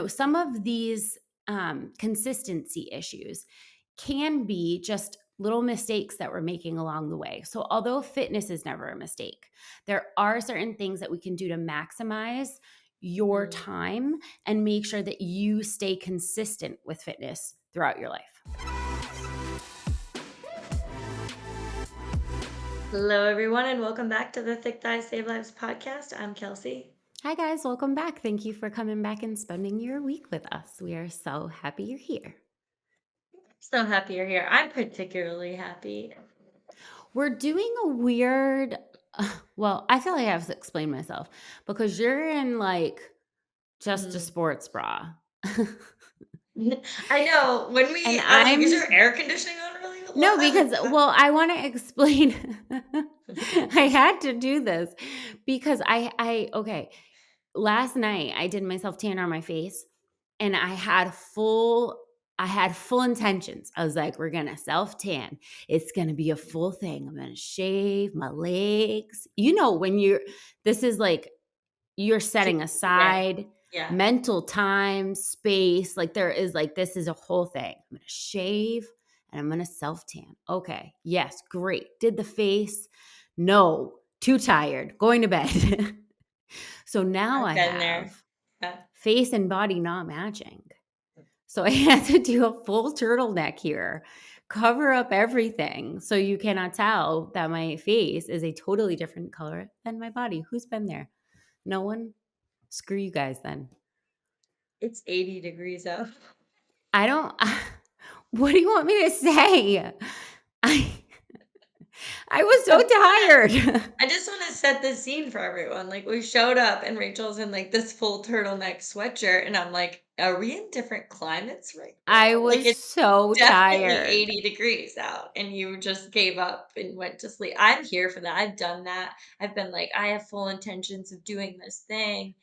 some of these consistency issues can be just little mistakes that we're making along the way. So although fitness is never a mistake, there are certain things that we can do to maximize your time and make sure that you stay consistent with fitness throughout your life. Hello, everyone, and welcome back to the Thick Thighs Save Lives podcast. I'm Kelsey. Hi guys, welcome back. Thank you for coming back and spending your week with us. We are so happy you're here. So happy you're here. I'm particularly happy. We're doing a weird, well, I feel like I have to explain myself because you're in like just a sports bra. I know. When And I was like, is I'm your air conditioning on really no, loud? because I want to explain. I had to do this because okay. Last night I did my self tan on my face and I had full intentions. I was like, we're gonna self tan. It's gonna be a full thing. I'm gonna shave my legs. This is like you're setting Ready. aside Yeah. mental time, space. Like there is like, this is a whole thing. I'm going to shave and I'm going to self tan. Okay. Yes. Great. Did the face. No, too tired. Going to bed. So now I've I been there. have Yeah. face and body not matching. So I had to do a full turtleneck here, cover up everything. So you cannot tell that my face is a totally different color than my body. Who's been there? No one? Screw you guys then. It's 80 degrees out. I don't what do you want me to say? I I was so tired. I just want to set the scene for everyone. Like, we showed up and Rachel's in like this full turtleneck sweatshirt, and I'm like, are we in different climates right I now? Like, was it's so definitely tired. 80 degrees out, and you just gave up and went to sleep. I'm here for that. I've done that. I've been like, I have full intentions of doing this thing.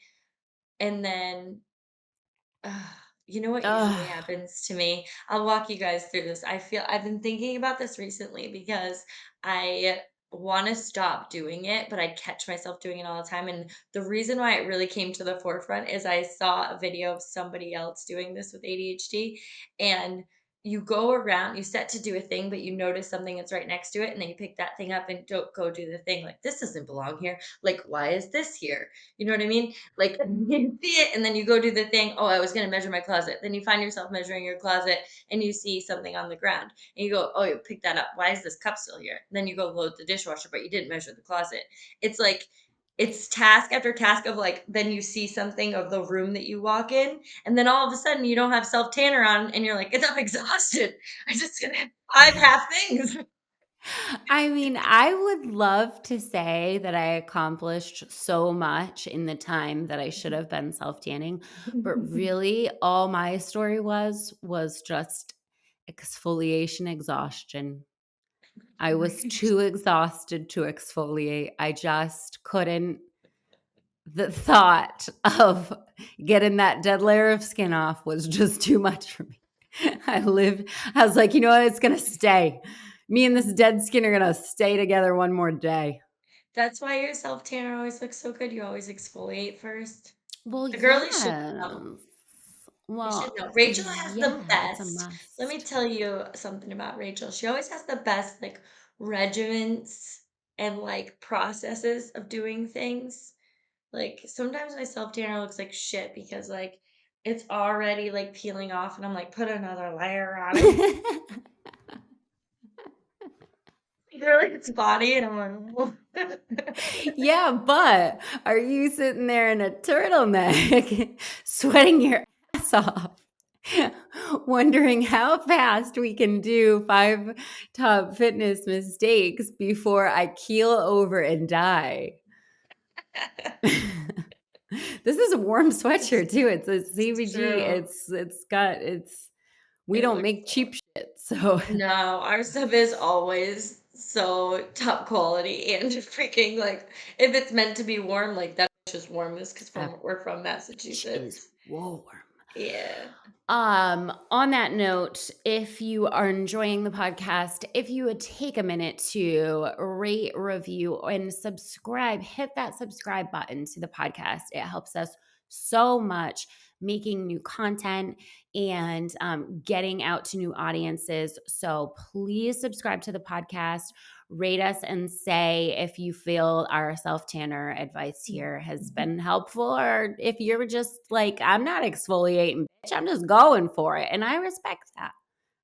And then you know what usually Ugh. happens to me? I'll walk you guys through this. I've been thinking about this recently because I want to stop doing it, but I catch myself doing it all the time. And the reason why it really came to the forefront is I saw a video of somebody else doing this with ADHD, and you go around, you set to do a thing, but you notice something that's right next to it, and then you pick that thing up and don't go do the thing. Like, this doesn't belong here. Like, why is this here? You know what I mean? Like, you see it and then you go do the thing. Oh, I was going to measure my closet. Then you find yourself measuring your closet and you see something on the ground and you go, oh, you pick that up. Why is this cup still here? And then you go load the dishwasher, but you didn't measure the closet. It's like, it's task after task of like, then you see something of the room that you walk in, and then all of a sudden you don't have self tanner on, and you're like, I'm exhausted. I just gonna have 5 half things. I mean, I would love to say that I accomplished so much in the time that I should have been self-tanning, but really all my story was just exfoliation exhaustion. I was too exhausted to exfoliate. I just couldn't. The thought of getting that dead layer of skin off was just too much for me. I was like, you know what? It's going to stay. Me and this dead skin are going to stay together one more day. That's why your self tanner always looks so good. You always exfoliate first. Well, The girlies should yes. know. You should Well, know. Rachel has the yeah, it's a best. Let me must. tell you something about Rachel. She always has the best like regiments and like processes of doing things. Like, sometimes my self tanner looks like shit because like it's already like peeling off, and I'm like, put another layer on it. Really, it's body, and I'm like, Yeah, but are you sitting there in a turtleneck, sweating your ass off, wondering how fast we can do 5 top fitness mistakes before I keel over and die? This is a warm it's, sweatshirt too. It's a it's CBG. true. We It don't looks make cheap shit. So No, our stuff is always so top quality and freaking like, if it's meant to be warm, like that's just warm is because that we're from bitch is Massachusetts. warm. Yeah. On that note, if you are enjoying the podcast, if you would take a minute to rate, review, and subscribe, hit that subscribe button to the podcast. It helps us so much making new content and getting out to new audiences. So please subscribe to the podcast, rate us, and say if you feel our self tanner advice here has been helpful, or if you're just like, I'm not exfoliating, bitch, I'm just going for it. And I respect that.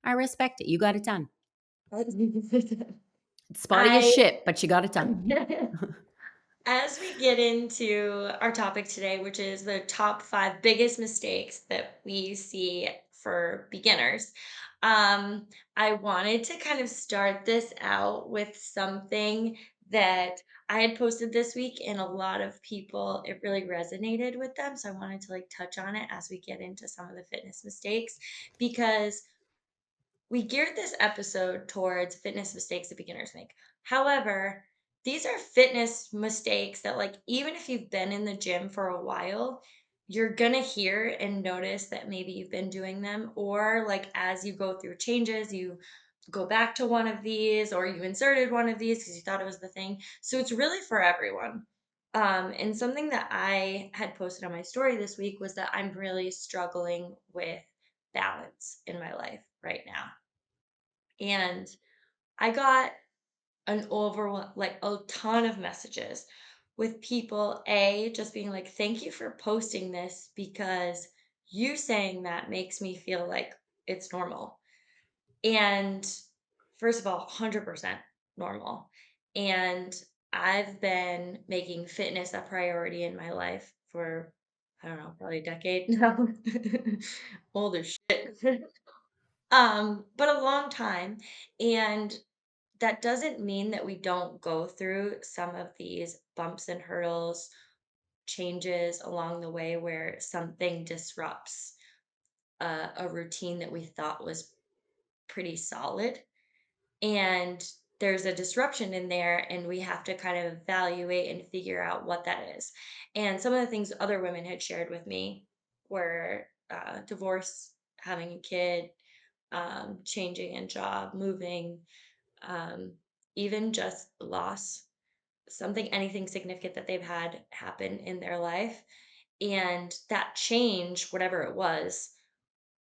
I respect it. You got it done. It's spotty as I shit, but you got it done. As we get into our topic today, which is the top 5 biggest mistakes that we see for beginners, um, I wanted to kind of start this out with something that I had posted this week, and a lot of people, it really resonated with them. So I wanted to like touch on it as we get into some of the fitness mistakes because we geared this episode towards fitness mistakes that beginners make. However, these are fitness mistakes that, like, even if you've been in the gym for a while, you're gonna hear and notice that maybe you've been doing them, or like as you go through changes, you go back to one of these, or you inserted one of these because you thought it was the thing. So it's really for everyone. And something that I had posted on my story this week was that I'm really struggling with balance in my life right now. And I got an like a ton of messages with people, A, just being like, thank you for posting this because you saying that makes me feel like it's normal. And first of all, 100% normal. And I've been making fitness a priority in my life for, I don't know, probably a decade now. Old as shit. But a long time. And that doesn't mean that we don't go through some of these bumps and hurdles, changes along the way where something disrupts a routine that we thought was pretty solid. And there's a disruption in there, and we have to kind of evaluate and figure out what that is. And some of the things other women had shared with me were divorce, having a kid, changing in job, moving, um, even just loss, something, anything significant that they've had happen in their life. And that change, whatever it was,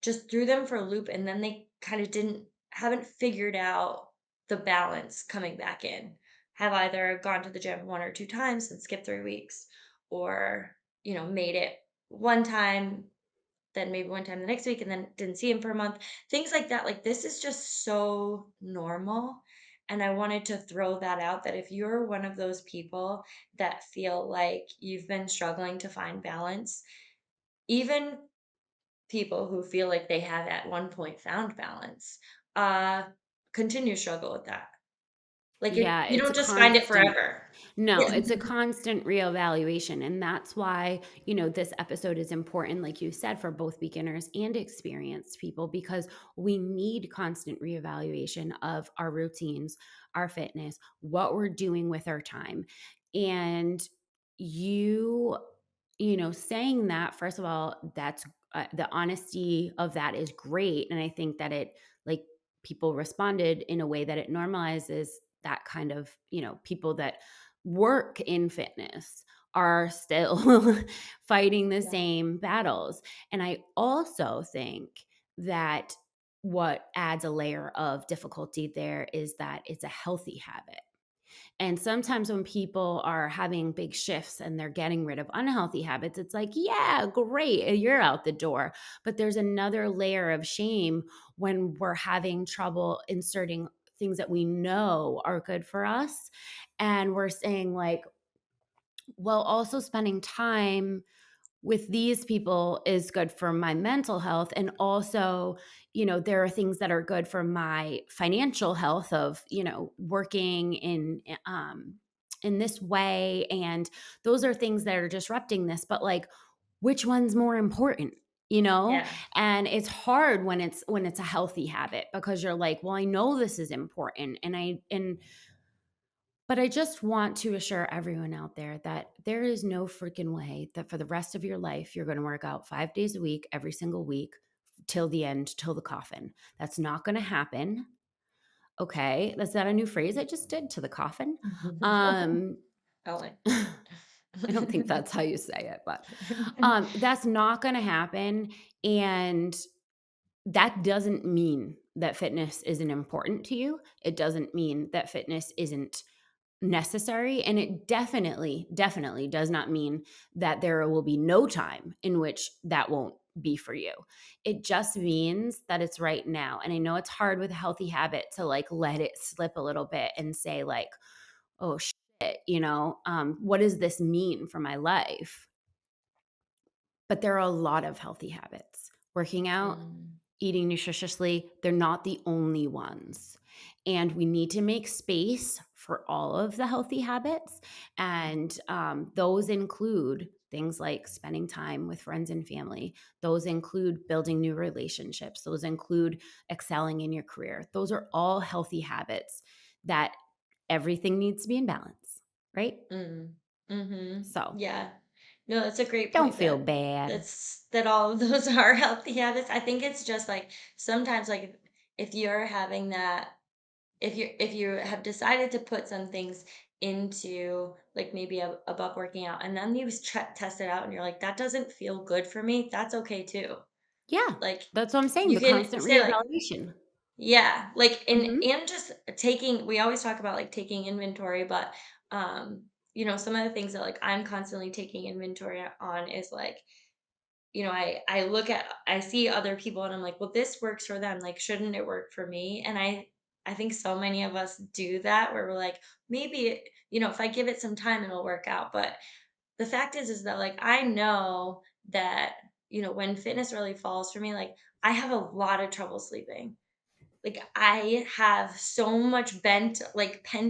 just threw them for a loop. And then they kind of haven't figured out the balance coming back in. Have either gone to the gym 1 or 2 times and skipped 3 weeks, or, made it one time, then maybe one time the next week and then didn't see him for a month. Things like that. Like, this is just so normal. And I wanted to throw that out, that if you're one of those people that feel like you've been struggling to find balance, even people who feel like they have at one point found balance, uh, continue to struggle with that. Like, Yeah, you it's don't a just find it constant. forever. No, Yeah. it's a constant reevaluation. And that's why, this episode is important, like you said, for both beginners and experienced people, because we need constant reevaluation of our routines, our fitness, what we're doing with our time. And you, saying that, first of all, that's the honesty of that is great. And I think that it, like, people responded in a way that it normalizes that kind of, people that work in fitness are still fighting the Yeah. same battles. And I also think that what adds a layer of difficulty there is that it's a healthy habit. And sometimes when people are having big shifts and they're getting rid of unhealthy habits, it's like, yeah, great, you're out the door. But there's another layer of shame when we're having trouble inserting things that we know are good for us. And we're saying, like, well, also spending time with these people is good for my mental health. And also, there are things that are good for my financial health of, working in this way. And those are things that are disrupting this. But, like, which one's more important? You know? Yeah. And it's hard when it's a healthy habit, because you're like, well, I know this is important. But I just want to assure everyone out there that there is no freaking way that for the rest of your life, you're going to work out 5 days a week, every single week, till the end, till the coffin. That's not going to happen. Okay. Is that a new phrase I just did? To the coffin? Um, I like that. I don't think that's how you say it, but, that's not gonna happen, and that doesn't mean that fitness isn't important to you. It doesn't mean that fitness isn't necessary, and it definitely, definitely does not mean that there will be no time in which that won't be for you. It just means that it's right now, and I know it's hard with a healthy habit to, like, let it slip a little bit and say, like, "Oh, shit," "What does this mean for my life?" But there are a lot of healthy habits. Working out, Mm, eating nutritiously, they're not the only ones. And we need to make space for all of the healthy habits. And those include things like spending time with friends and family. Those include building new relationships. Those include excelling in your career. Those are all healthy habits that everything needs to be in balance, right? mm, mhm. So Yeah. No, that's a great don't point feel that bad. that all of those are healthy habits. I think it's just, like, sometimes, like, if you're having that if you have decided to put some things into, like, maybe above working out, and then you test it out and you're like, "That doesn't feel good for me," that's okay too. Yeah, Like, that's what I'm saying, you the can constant say, like, reevaluation. yeah, like, Mhm. and just taking we always talk about, like, taking inventory, but, some of the things that, like, I'm constantly taking inventory on is, like, I see other people and I'm like, "Well, this works for them, like, shouldn't it work for me?" And I think so many of us do that where we're like, "Maybe, if I give it some time, it'll work out." But the fact is that, like, I know that, when fitness really falls for me, like, I have a lot of trouble sleeping. Like, I have so much pent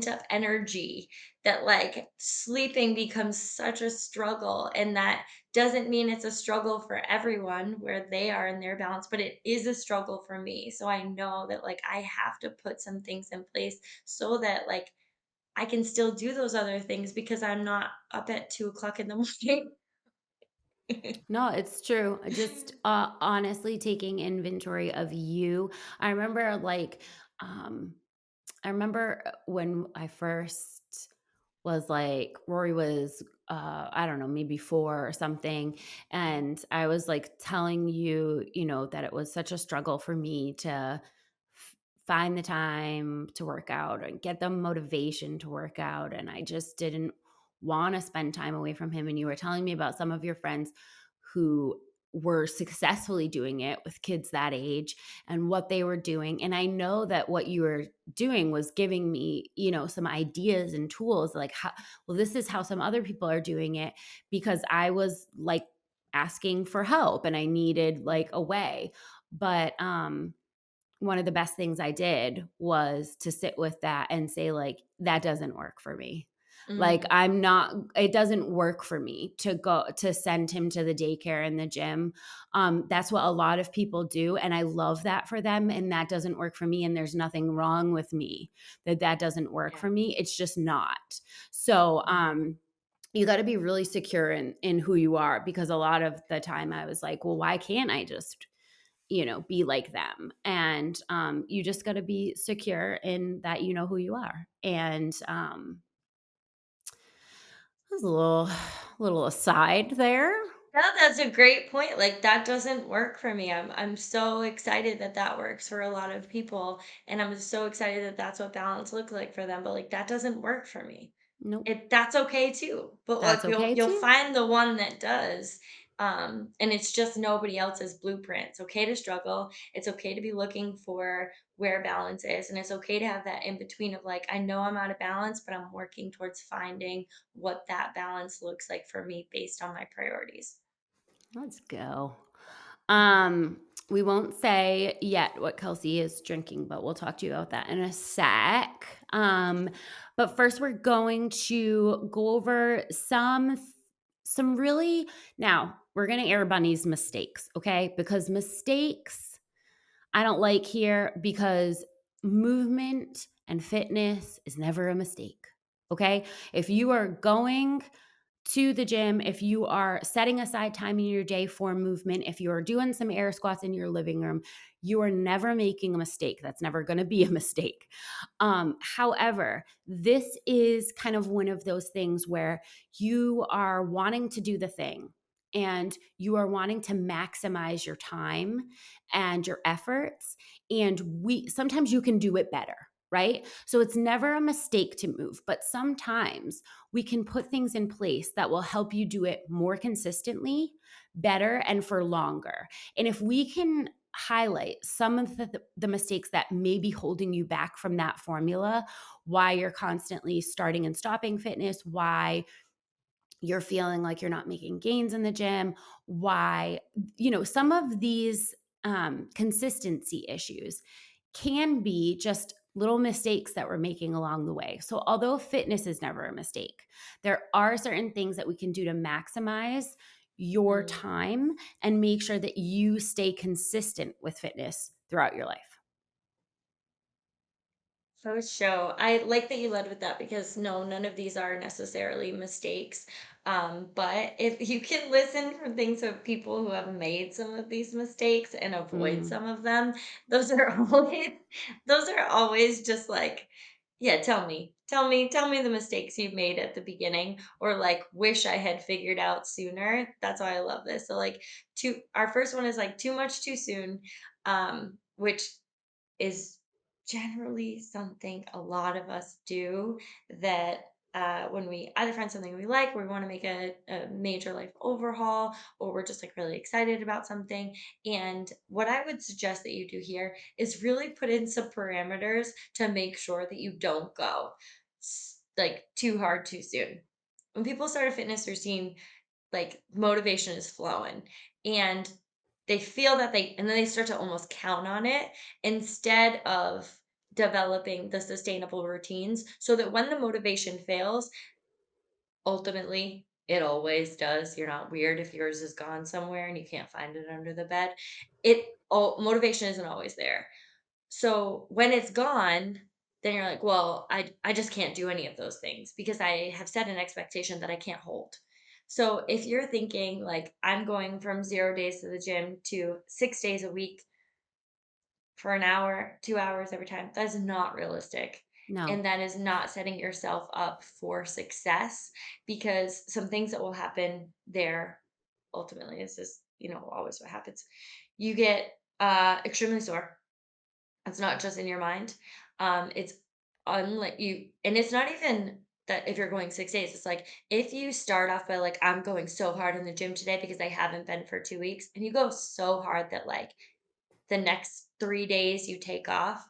up energy that, like, sleeping becomes such a struggle, and that doesn't mean it's a struggle for everyone where they are in their balance, but it is a struggle for me. So I know that, like, I have to put some things in place so that, like, I can still do those other things because I'm not up at 2 o'clock in the morning. No, it's true. Just, honestly taking inventory of you. I remember, like, um, when I first was like Rory was, I don't know, maybe 4 or something, and I was, like, telling you, that it was such a struggle for me to f find the time to work out and get the motivation to work out, and I just didn't wanna spend time away from him, and you were telling me about some of your friends who were successfully doing it with kids that age and what they were doing, and I know that what you were doing was giving me, some ideas and tools, like, how well, this is how some other people are doing it, because I was, like, asking for help and I needed, like, a way. But one of the best things I did was to sit with that and say, like, "That doesn't work for me." Like, Mm, I'm not it doesn't work for me to send him to the daycare and the gym. That's what a lot of people do, and I love that for them, and that doesn't work for me, and there's nothing wrong with me that doesn't work yeah. for me. It's just not. So, Mhm. you gotta be really secure in who you are, because a lot of the time I was like, "Well, why can't I just be like them?" And you just got to be secure in that you know who you are. And there's a little aside there. No, that's a great point. Like, that doesn't work for me. I'm so excited that that works for a lot of people, and I'm so excited that that's what balance looks like for them. But, like, that doesn't work for me. Nope, That's okay too. But, that's like, okay you'll too. find the one that does. And it's just nobody else's blueprint. It's okay to struggle. It's okay to be looking for where balance is, and it's okay to have that in between of, like, I know I'm out of balance, but I'm working towards finding what that balance looks like for me based on my priorities. Let's go. Mhm. We won't say yet what Kelsey is drinking, but we'll talk to you about that in a sec. But first we're going to go over some really now we're gonna air Bunny's mistakes, okay? Because mistakes I don't like here, because movement and fitness is never a mistake. Okay. If you are going to the gym, if you are setting aside time in your day for movement, if you're doing some air squats in your living room, you are never making a mistake. That's never going to be a mistake. However, this is kind of one of those things where you are wanting to do the thing and you are wanting to maximize your time and your efforts. And we sometimes you can do it better, right? So it's never a mistake to move, but sometimes we can put things in place that will help you do it more consistently, better, and for longer. And if we can highlight some of the mistakes that may be holding you back from that formula, why you're constantly starting and stopping fitness, why you're feeling like you're not making gains in the gym, why, some of these consistency issues can be just little mistakes that we're making along the way. So, although fitness is never a mistake, there are certain things that we can do to maximize your Mm. time and make sure that you stay consistent with fitness throughout your life. For sure. I like that you led with that because no, none of these are necessarily mistakes. But if you can listen from things of people who have made some of these mistakes and avoid Mm, some of them, those are always those are always just like, yeah, tell me the mistakes you made at the beginning, or like wish I had figured out sooner. That's why I love this. So like our first one is like too much too soon, which is generally something a lot of us do that when we either find something we like, or we want to make a major life overhaul, or we're just like really excited about something. And what I would suggest that you do here is really put in some parameters to make sure that you don't go like too hard too soon. When people start a fitness routine, like motivation is flowing and they feel that and then they start to almost count on it instead of developing the sustainable routines so that when the motivation fails, ultimately it always does. You're not weird if yours is gone somewhere and you can't find it under the bed. Motivation isn't always there. So when it's gone, then you're like, well, I just can't do any of those things because I have set an expectation that I can't hold. So if you're thinking like I'm going from 0 days to the gym to 6 days a week for an hour, 2 hours every time, that's not realistic. no. And that is not setting yourself up for success because some things that will happen there ultimately is just, always what happens. You get extremely sore. It's not just in your mind. It's unlike you, and it's not even that if you're going 6 days, it's like if you start off by like, I'm going so hard in the gym today because I haven't been for 2 weeks, and you go so hard that like the next 3 days you take off,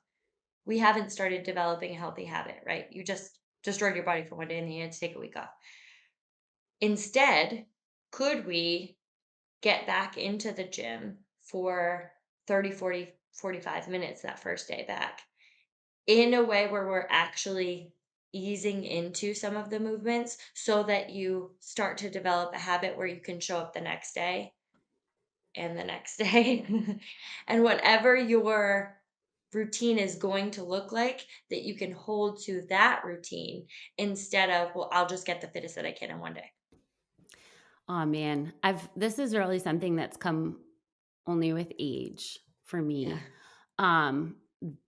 we haven't started developing a healthy habit, right? You just destroyed your body for one day and then you had to take a week off. Instead, could we get back into the gym for 30, 40, 45 minutes that first day back? In a way where we're actually easing into some of the movements so that you start to develop a habit where you can show up the next day and the next day. And whatever your routine is going to look like, that you can hold to that routine instead of, well, I'll just get the fittest that I can in one day. Oh man, I've this is really something that's come only with age for Yeah. me. Um,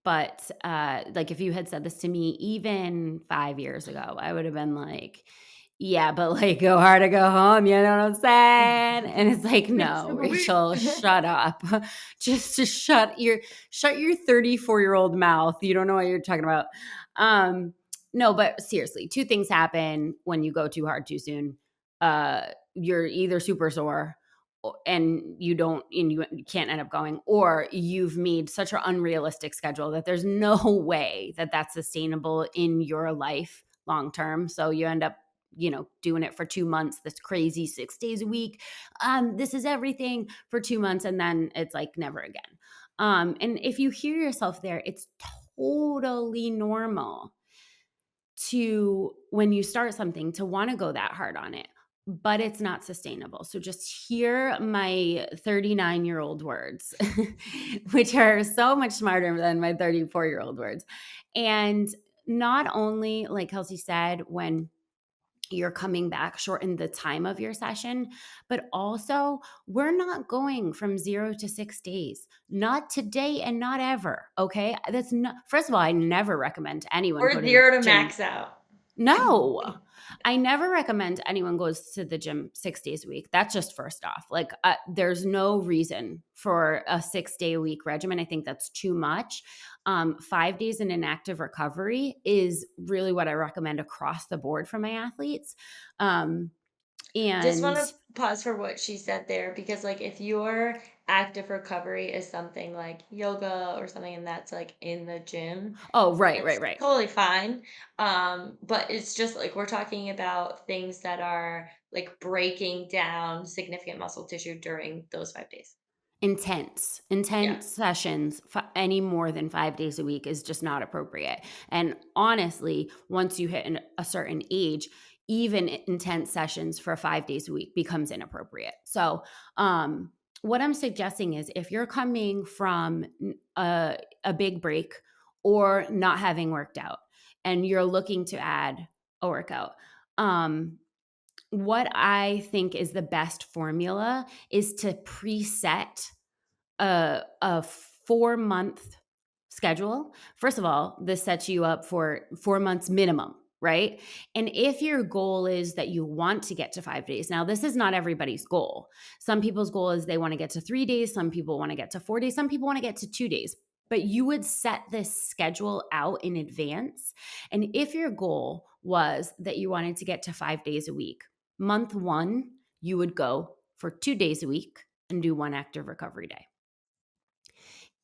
but like if you had said this to me even 5 years ago, I would have been like, yeah, but like go hard or go home, you know what I'm saying? And it's like, no, Rachel, shut up. Just to shut your 34-year-old mouth. You don't know what you're talking about. Um, no, but seriously, two things happen when you go too hard too soon. You're either super sore and you can't end up going, or you've made such an unrealistic schedule that there's no way that that's sustainable in your life long term. So you end up doing it for 2 months, this crazy 6 days a week. This is everything for 2 months. And then it's like never again. And if you hear yourself there, it's totally normal to, when you start something, to want to go that hard on it, but it's not sustainable. So just hear my 39-year-old words, which are so much smarter than my 34-year-old words. And not only, like Kelsey said, when you're coming back, shorten the time of your session. But also, we're not going from 0 to 6 days, not today and not ever. Okay. That's not, first of all, I never recommend anyone go Or to the 0 to gym. max out. No, I never recommend anyone goes to the gym 6 days a week. That's just first off. Like, there's no reason for a 6 day a week regimen. I think that's too much. 5 days in an active recovery is really what I recommend across the board for my athletes. Um, Just and wanna pause for what she said there because, like, if your active recovery is something like yoga or something and that's, like, in the gym, oh, right, right, that's right. totally fine, but it's just, like, we're talking about things that are, like, breaking down significant muscle tissue during those 5 days. Intense Yeah. sessions, any more than 5 days a week is just not appropriate. And honestly, once you hit a certain age, even intense sessions for 5 days a week becomes inappropriate. So, what I'm suggesting is if you're coming from a big break or not having worked out and you're looking to add a workout, um, what I think is the best formula is to preset a 4 month schedule. First of all, this sets you up for 4 months minimum, right? And if your goal is that you want to get to 5 days, now this is not everybody's goal. Some people's goal is they want to get to 3 days, some people want to get to 4 days, some people want to get to 2 days. But you would set this schedule out in advance. And if your goal was that you wanted to get to 5 days a week, month one, you would go for 2 days a week and do one active recovery day.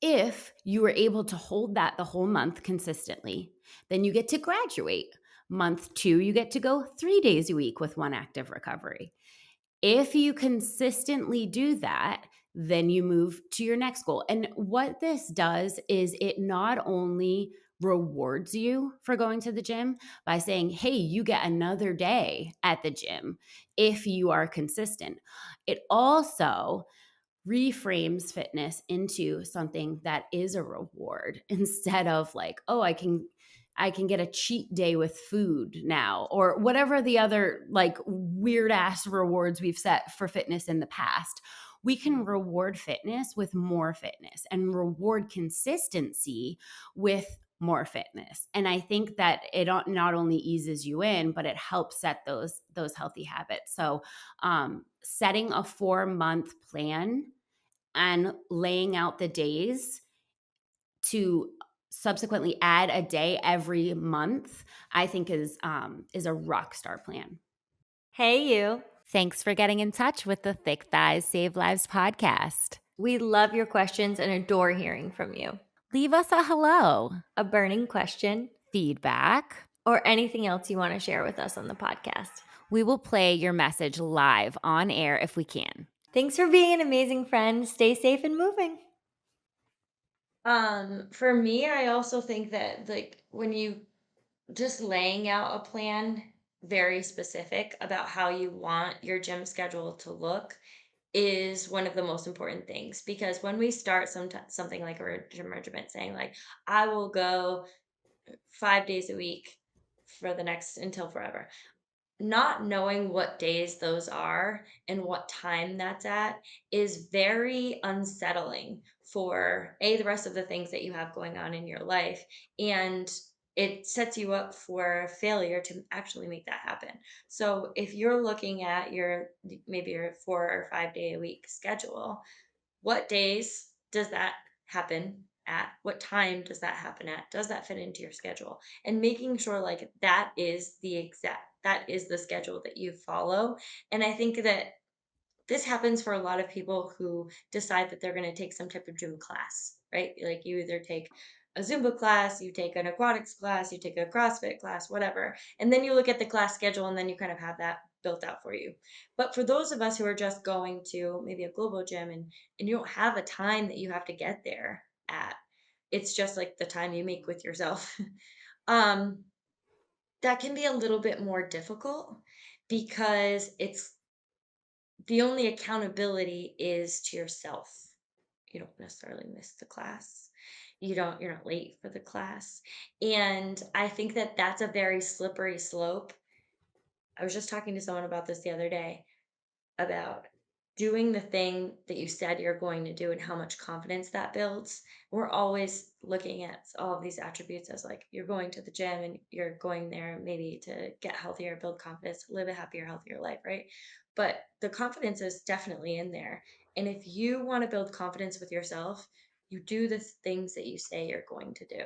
If you were able to hold that the whole month consistently, then you get to graduate. Month two, you get to go 3 days a week with one active recovery. If you consistently do that, then you move to your next goal. And what this does is it not only rewards you for going to the gym by saying, hey, you get another day at the gym if you are consistent. It also reframes fitness into something that is a reward instead of like, oh, I can get a cheat day with food now, or whatever the other like weird ass rewards we've set for fitness in the past. We can reward fitness with more fitness and reward consistency with more fitness. And I think that it not only eases you in, but it helps set those healthy habits. So setting a 4 month plan and laying out the days to subsequently add a day every month, I think is a rock star plan. Hey, you. Thanks for getting in touch with the Thick Thighs Save Lives podcast. We love your questions and adore hearing from you. Leave us a hello, A burning question, feedback. or anything else you want to share with us on the podcast. We will play your message live on air if we can. Thanks for being an amazing friend. Stay safe and moving. For me, I also think that, like, when you just laying out a plan very specific about how you want your gym schedule to look is one of the most important things because when we start something like a gym regimen saying like I will go 5 days a week for the next until forever, not knowing what days those are and what time that's at is very unsettling for the rest of the things that you have going on in your life, and it sets you up for failure to actually make that happen. So if you're looking at your maybe your 4 or 5 day a week schedule, what days does that happen at? What time does that happen at? Does that fit into your schedule? And making sure like that is the schedule that you follow. And I think that this happens for a lot of people who decide that they're going to take some type of gym class, right? Like you either take a Zumba class, you take an aquatics class, you take a CrossFit class, whatever. And then you look at the class schedule and then you kind of have that built out for you. But for those of us who are just going to maybe a global gym and you don't have a time that you have to get there at, it's just like the time you make with yourself. um that can be a little bit more difficult because it's the only accountability is to yourself. You don't necessarily miss the class. You're not late for the class. And I think that that's a very slippery slope I was just talking to someone about this the other day about doing the thing that you said you're going to do and how much confidence that builds. We're always looking at all of these attributes as like you're going to the gym and you're going there maybe to get healthier, build confidence, live a happier, healthier life, right? But the confidence is definitely in there. And if you want to build confidence with yourself, you do the things that you say you're going to do.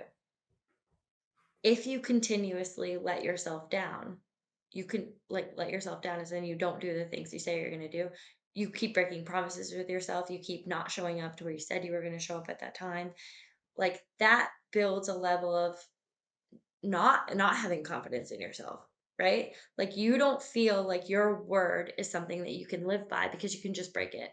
If you continuously let yourself down, you can like let yourself down as in you don't do the things you say you're going to do. You keep breaking promises with yourself. You keep not showing up to where you said you were going to show up at that time. Like that builds a level of not having confidence in yourself, right? Like you don't feel like your word is something that you can live by because you can just break it.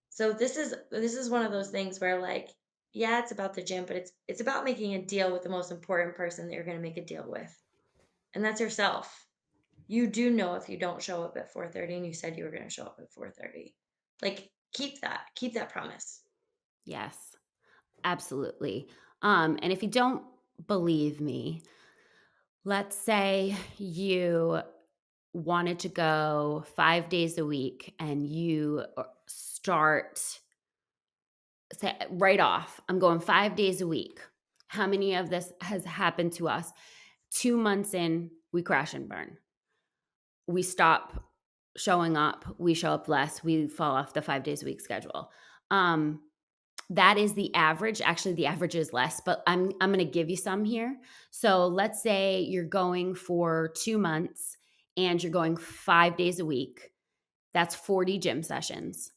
So this is one of those things where like yeah, it's about the gym, but it's about making a deal with the most important person that you're going to make a deal with. And that's yourself. You do know if you don't show up at 4:30 and you said you were going to show up at 4:30. Like keep that promise. Yes, absolutely. And if you don't believe me, let's say you wanted to go 5 days a week and you start say right off, I'm going 5 days a week. How many of this has happened to us? 2 months in, we crash and burn. We stop showing up, we show up less, we fall off the 5 days a week schedule. Um, that is the average. Actually, the average is less, but I'm going to give you some here. So let's say you're going for 2 months and you're going 5 days a week. That's 40 gym sessions.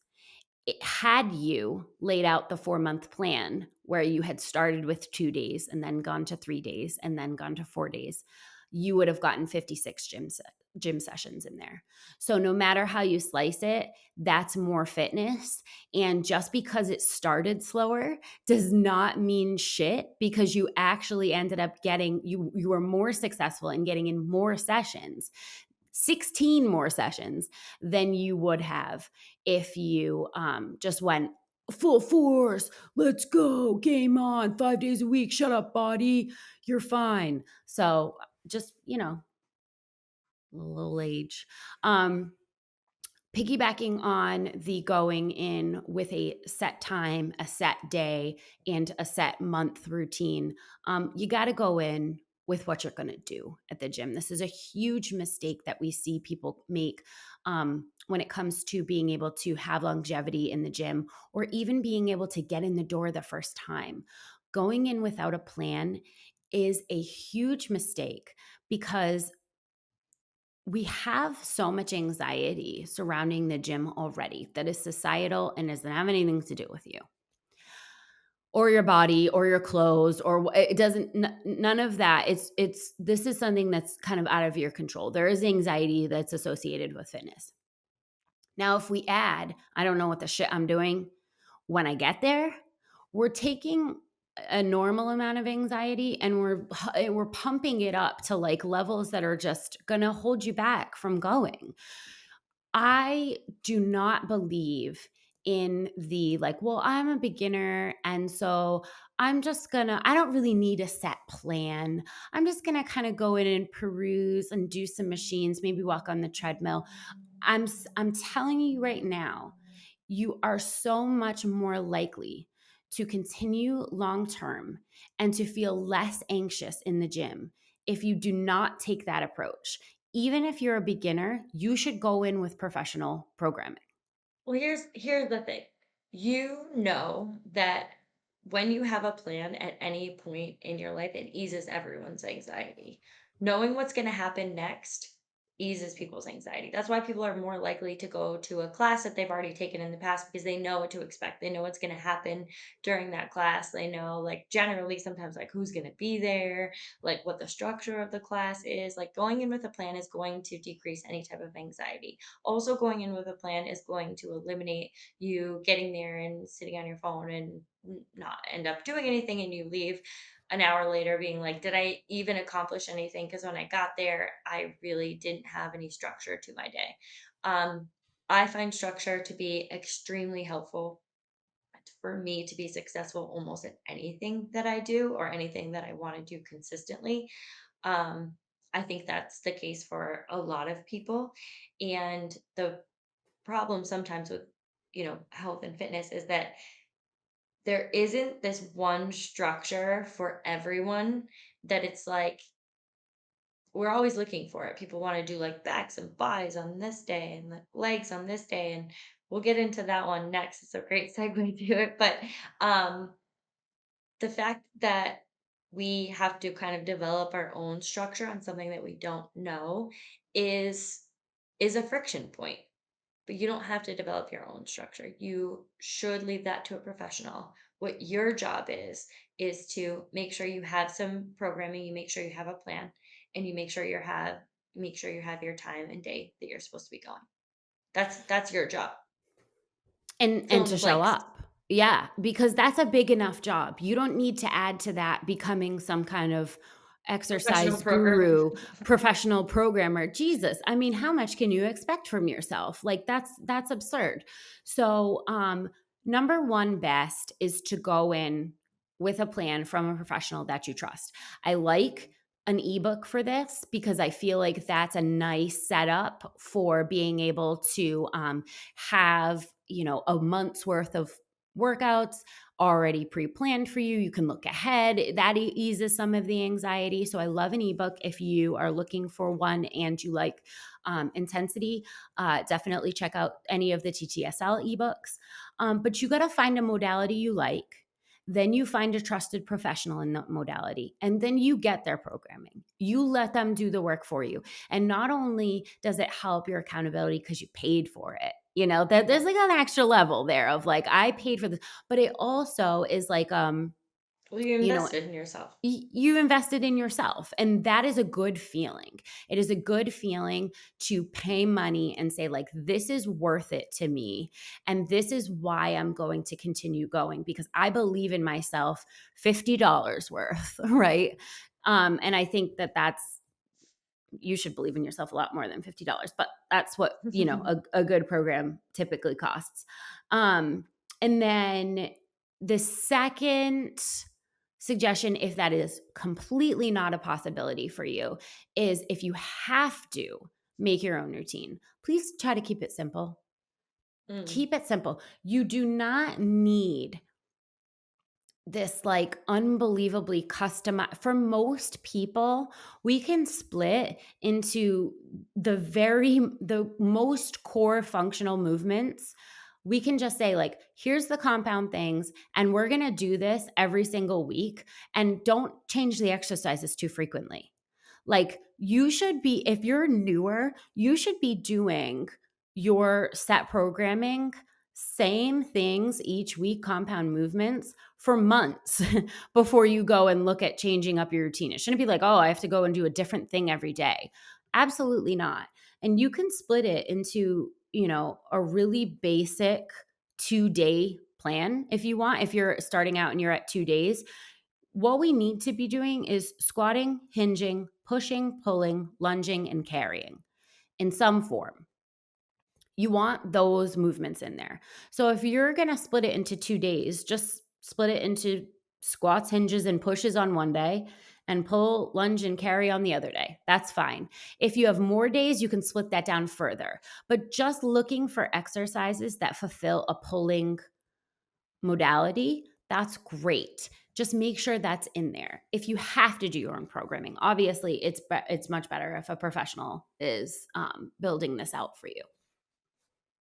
Had you laid out the 4-month plan where you had started with 2 days and then gone to 3 days and then gone to 4 days, you would have gotten 56 gym sessions in there. So no matter how you slice it, that's more fitness. And just because it started slower does not mean shit, because you actually ended up getting you were more successful in getting in more sessions, 16 more sessions than you would have if you just went full force. Let's go. Game on. 5 days a week. Shut up, body. You're fine. So just, a little age. Um, Piggybacking on the going in with a set time, a set day, and a set month routine, you got to go in with what you're going to do at the gym. This is a huge mistake that we see people make when it comes to being able to have longevity in the gym or even being able to get in the door the first time. Going in without a plan is a huge mistake because we have so much anxiety surrounding the gym already that is societal and doesn't have anything to do with you or your body or your clothes or it doesn't none of that. It's this is something that's kind of out of your control. There is anxiety that's associated with fitness. Now if we add, I don't know what the shit I'm doing when I get there, we're taking a normal amount of anxiety and we're pumping it up to like levels that are just going to hold you back from going. I do not believe in the like, well, I'm a beginner. And so I don't really need a set plan. I'm just going to kind of go in and peruse and do some machines, maybe walk on the treadmill. I'm telling you right now, you are so much more likely to continue long term and to feel less anxious in the gym if you do not take that approach. Even if you're a beginner, you should go in with professional programming. Well, here's the thing. You know that when you have a plan at any point in your life, it eases everyone's anxiety. Knowing what's going to happen next eases people's anxiety. That's why people are more likely to go to a class that they've already taken in the past because they know what to expect. They know what's going to happen during that class. They know, like, generally, sometimes, like, who's going to be there, like, what the structure of the class is. Like, going in with a plan is going to decrease any type of anxiety. Also, going in with a plan is going to eliminate you getting there and sitting on your phone and not end up doing anything, and you leave an hour later being like, did I even accomplish anything? Because when I got there, I really didn't have any structure to my day. um, I find structure to be extremely helpful for me to be successful almost at anything that I do or anything that I want to do consistently. um, I think that's the case for a lot of people. And the problem sometimes with, health and fitness is that there isn't this one structure for everyone, that it's like we're always looking for it. People want to do like backs and buys on this day and the legs on this day. And we'll get into that one next. It's a great segue to it. But um the fact that we have to kind of develop our own structure on something that we don't know is is a friction point. But you don't have to develop your own structure. You should leave that to a professional. What your job is to make sure you have some programming, you make sure you have a plan, and you make sure you have your time and day that you're supposed to be going. That's your job. Fill And in to the show blanks. up. Yeah, because that's a big enough job. You don't need to add to that becoming some kind of Professional exercise programmer. guru, professional programmer. Jesus, I mean, how much can you expect from yourself? Like that's absurd. So, number one best is to go in with a plan from a professional that you trust. I like an ebook for this because I feel like that's a nice setup for being able to have, a month's worth of workouts already pre-planned for you. You can look ahead. That eases some of the anxiety. So I love an ebook if you are looking for one and you like intensity. Definitely check out any of the TTSL ebooks. But you got to find a modality you like. Then you find a trusted professional in that modality, and then you get their programming. You let them do the work for you. And not only does it help your accountability because you paid for it, that there's like an extra level there of like, I paid for this, but it also is like, Well, you you know, invested in yourself. you invested in yourself, and that is a good feeling. It is a good feeling to pay money and say like, this is worth it to me, and this is why I'm going to continue going because I believe in myself. $50 worth, right? And I think that that's, you should believe in yourself a lot more than $50, but that's what, a good program typically costs. And then the second suggestion, if that is completely not a possibility for you, is if you have to make your own routine, please try to keep it simple. Mm. Keep it simple. You do not need this like unbelievably customized. For most people, we can split into the most core functional movements. We can just say like, here's the compound things, and we're going to do this every single week, and don't change the exercises too frequently. Like, you should be, if you're newer, you should be doing your set programming, same things each week, compound movements for months before you go and look at changing up your routine. It shouldn't be like, oh, I have to go and do a different thing every day. Absolutely not. And you can split it into, a really basic 2-day plan if you want. If you're starting out and you're at 2 days, what we need to be doing is squatting, hinging, pushing, pulling, lunging, and carrying in some form. You want those movements in there. So if you're going to split it into 2 days, just split it into squats, hinges, and pushes on one day and pull, lunge, and carry on the other day. That's fine. If you have more days, you can split that down further. But just looking for exercises that fulfill a pulling modality, that's great. Just make sure that's in there. If you have to do your own programming, obviously it's much better if a professional is building this out for you.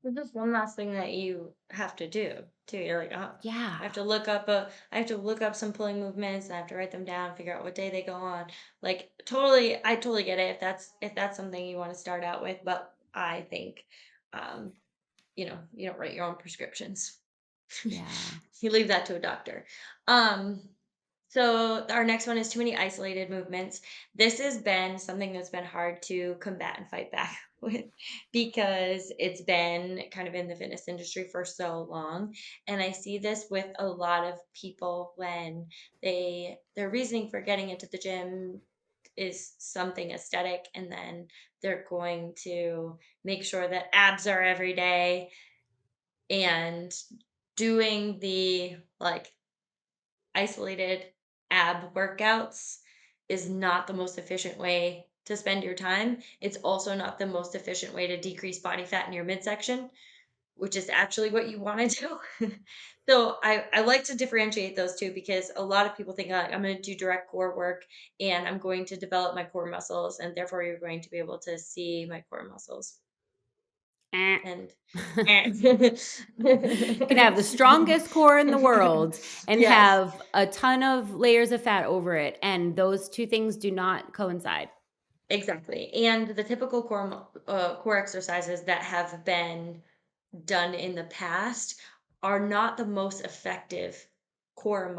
There's just one last thing that you have to do too. You're like, oh, Yeah. I have to look up some pulling movements and I have to write them down, figure out what day they go on. Like totally, I totally get it if that's something you want to start out with. But I think, um, you don't write your own prescriptions. Yeah. You leave that to a doctor. Um, so our next one is too many isolated movements. This has been something that's been hard to combat and fight back with because it's been kind of in the fitness industry for so long. And I see this with a lot of people when their reasoning for getting into the gym is something aesthetic, and then they're going to make sure that abs are every day, and doing the like isolated ab workouts is not the most efficient way to spend your time, it's also not the most efficient way to decrease body fat in your midsection, which is actually what you want to do. So I like to differentiate those two because a lot of people think like I'm going to do direct core work and I'm going to develop my core muscles and therefore you're going to be able to see my core muscles. Eh. And You can have the strongest core in the world and yes, have a ton of layers of fat over it, and those two things do not coincide. exactly. And the typical core exercises that have been done in the past are not the most effective core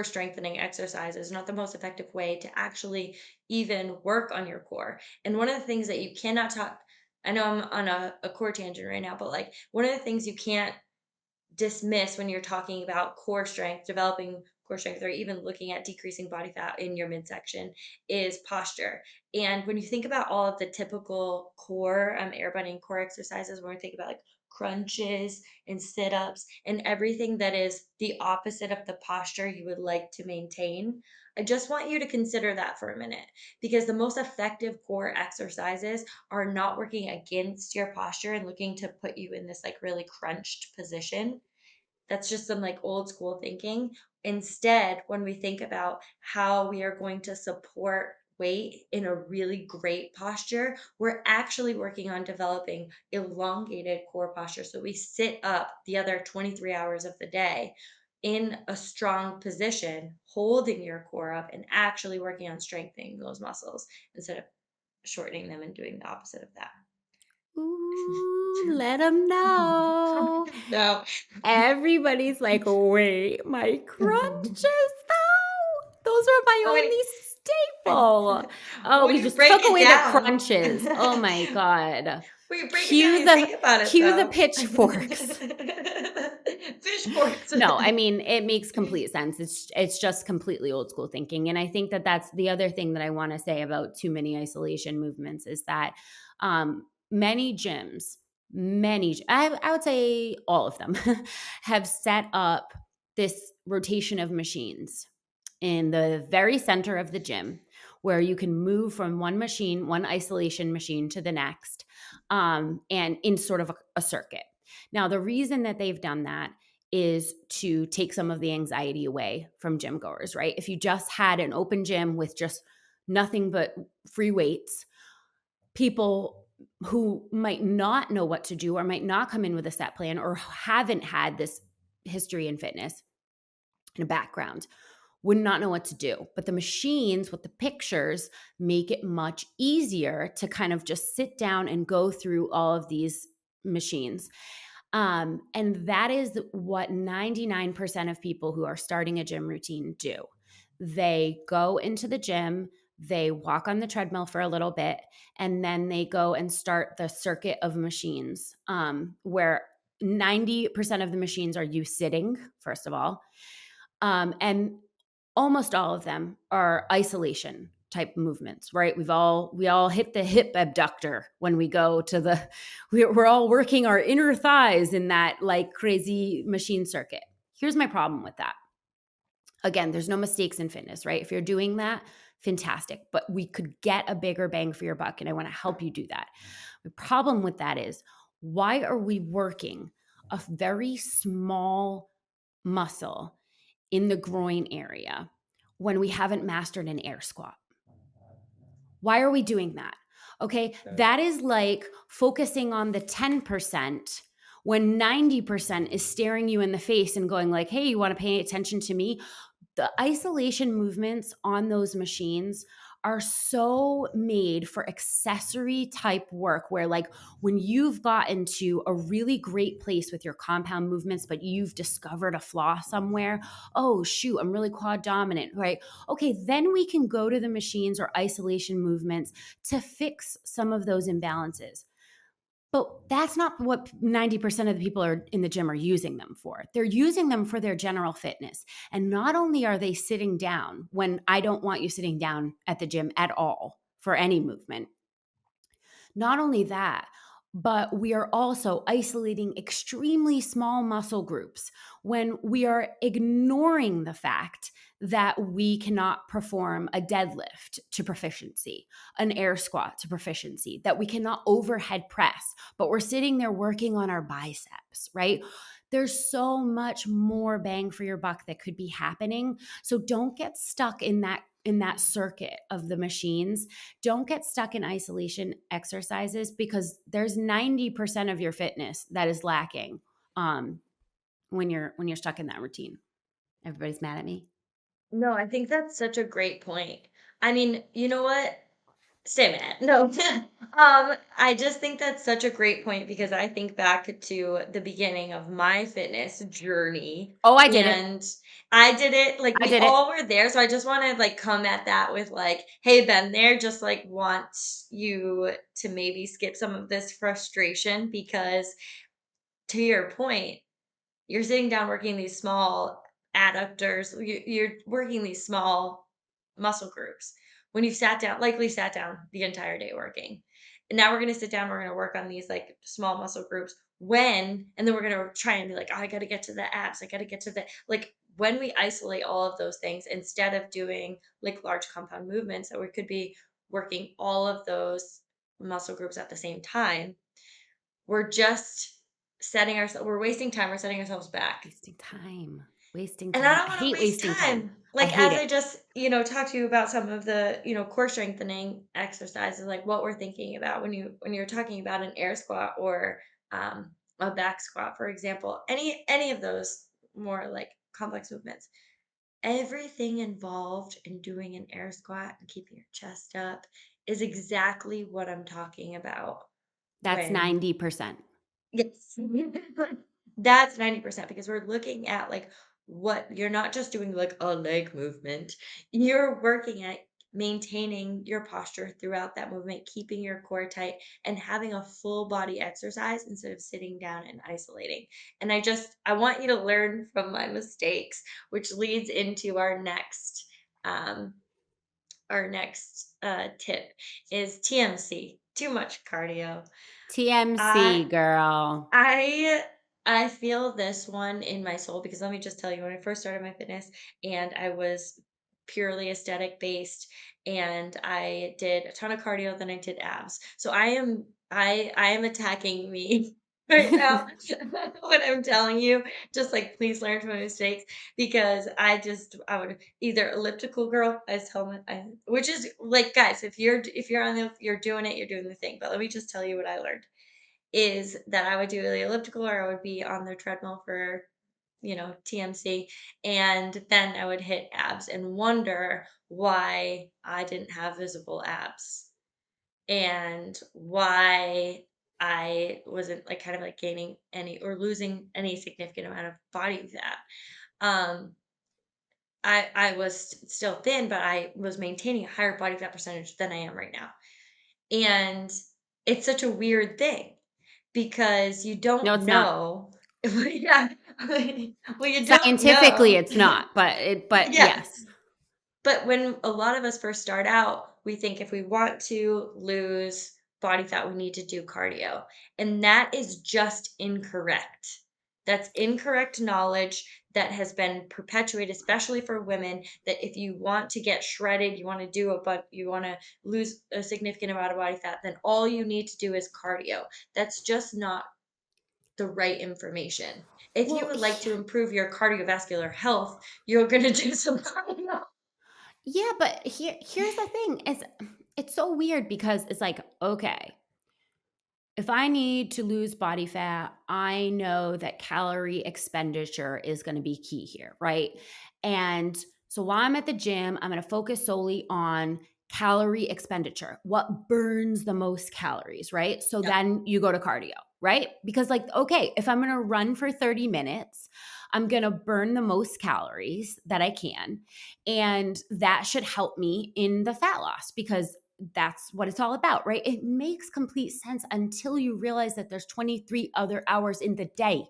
strengthening exercises, not the most effective way to actually even work on your core. And one of the things that you cannot talk, I know I'm on a core tangent right now, but like one of the things you can't dismiss when you're talking about core strength, developing core strength, or even looking at decreasing body fat in your midsection is posture. And when you think about all of the typical core, air bending core exercises, when we think about like crunches and sit ups and everything that is the opposite of the posture you would like to maintain, I just want you to consider that for a minute because the most effective core exercises are not working against your posture and looking to put you in this like really crunched position. That's just some like old school thinking. Instead, when we think about how we are going to support weight in a really great posture, we're actually working on developing elongated core posture. So we sit up the other 23 hours of the day in a strong position, holding your core up and actually working on strengthening those muscles instead of shortening them and doing the opposite of that. Ooh, let them know. No. Everybody's like, wait, my crunches though? Those are my How many? only staple. Oh, When we you just break took it away the down crunches. Oh my God. when you break it down, Cue you think the about it cue the though. pitchforks. Fish forks. No, I mean, it makes complete sense. It's just completely old school thinking, and I think that that's the other thing that I wanna say about too many isolation movements is that, many gyms, I would say all of them, have set up this rotation of machines in the very center of the gym where you can move from one machine, one isolation machine to the next, and in sort of a circuit. Now, the reason that they've done that is to take some of the anxiety away from gym goers, right? If you just had an open gym with just nothing but free weights, people who might not know what to do or might not come in with a set plan or haven't had this history in fitness and a background would not know what to do. But the machines with the pictures make it much easier to kind of just sit down and go through all of these machines. And that is what 99% of people who are starting a gym routine do. They go into the gym, they walk on the treadmill for a little bit, and then they go and start the circuit of machines, where 90% of the machines are you sitting, first of all. And almost all of them are isolation type movements, right? We all hit the hip abductor when we go to the we're all working our inner thighs in that like crazy machine circuit. Here's my problem with that. Again, there's no mistakes in fitness, right? If you're doing that, fantastic, but we could get a bigger bang for your buck and I want to help you do that. The problem with that is why are we working a very small muscle in the groin area when we haven't mastered an air squat? Why are we doing that? Okay, that is like focusing on the 10% when 90% is staring you in the face and going like, "Hey, you want to pay attention to me?" The isolation movements on those machines are so made for accessory type work where like when you've gotten to a really great place with your compound movements but you've discovered a flaw somewhere, oh shoot, I'm really quad dominant, right? Okay, then we can go to the machines or isolation movements to fix some of those imbalances. But that's not what 90% of the people are in the gym are using them for. They're using them for their general fitness. And not only are they sitting down when I don't want you sitting down at the gym at all for any movement, not only that, but we are also isolating extremely small muscle groups when we are ignoring the fact that we cannot perform a deadlift to proficiency, an air squat to proficiency, that we cannot overhead press, but we're sitting there working on our biceps, right? There's so much more bang for your buck that could be happening. So don't get stuck in that circuit of the machines. Don't get stuck in isolation exercises because there's 90% of your fitness that is lacking when you're stuck in that routine. Everybody's mad at me. No, I think that's such a great point. I mean, you know what? Stay mad. No. I just think that's such a great point because I think back to the beginning of my fitness journey Oh, I did it. and I did it like I we did it. all were there. So I just want to like come at that with like, hey, been there, just like want you to maybe skip some of this frustration because to your point, you're sitting down working these small adductors, you're working these small muscle groups when you've sat down, likely sat down the entire day working. And now we're going to sit down, we're going to work on these like small muscle groups and then we're going to try and be like, oh, I got to get to the abs. I got to get to the, like, when we isolate all of those things instead of doing like large compound movements, that we could be working all of those muscle groups at the same time, we're just we're wasting time, we're setting ourselves back. Wasting time. Wasting And I time. don't I wanna hate waste wasting time. time. I Like, hate as I it. just, talked to you about some of the, core strengthening exercises, like what we're thinking about when you're talking about an air squat or, a back squat, for example, any of those more, like, complex movements. Everything involved in doing an air squat and keeping your chest up is exactly what I'm talking about That's when 90%. yes. That's 90% because we're looking at like what you're not just doing like a leg movement. You're working at maintaining your posture throughout that movement, keeping your core tight and having a full body exercise instead of sitting down and isolating. And I want you to learn from my mistakes, which leads into um our next tip is TMC, too much cardio. TMC, I girl. I I feel this one in my soul because let me just tell you, when I first started my fitness and I was purely aesthetic based and I did a ton of cardio, then I did abs. So I am attacking me right now when I'm telling you, just like please learn from my mistakes because I would either elliptical girl, I tell my which is like guys, if you're on the you're doing it, you're doing the thing. But let me just tell you what I learned is that I would do the elliptical or I would be on the treadmill for, TMC. And then I would hit abs and wonder why I didn't have visible abs and why I wasn't like kind of like gaining any or losing any significant amount of body fat. Um, I was still thin, but I was maintaining a higher body fat percentage than I am right now. And it's such a weird thing because you No, don't it's not. know. Yeah. Well, you don't Scientifically, know. it's not, but Yeah. yes. But when a lot of us first start out, we think if we want to lose body fat, we need to do cardio. And that is just incorrect. That's incorrect knowledge that has been perpetuated, especially for women, that if you want to get shredded, you want to you want to lose a significant amount of body fat, then all you need to do is cardio. That's just not the right information. If you Well, would like to improve your cardiovascular health, you're going to do some cardio. yeah, but here's the thing. It's so weird because it's like, okay, if I need to lose body fat, I know that calorie expenditure is going to be key here, right? And so while I'm at the gym, I'm going to focus solely on calorie expenditure. What burns the most calories, right? So Yep. then you go to cardio, right? Because, like, okay, if I'm going to run for 30 minutes, I'm going to burn the most calories that I can. And that should help me in the fat loss because that's what it's all about, right? It makes complete sense until you realize that there's 23 other hours in the day.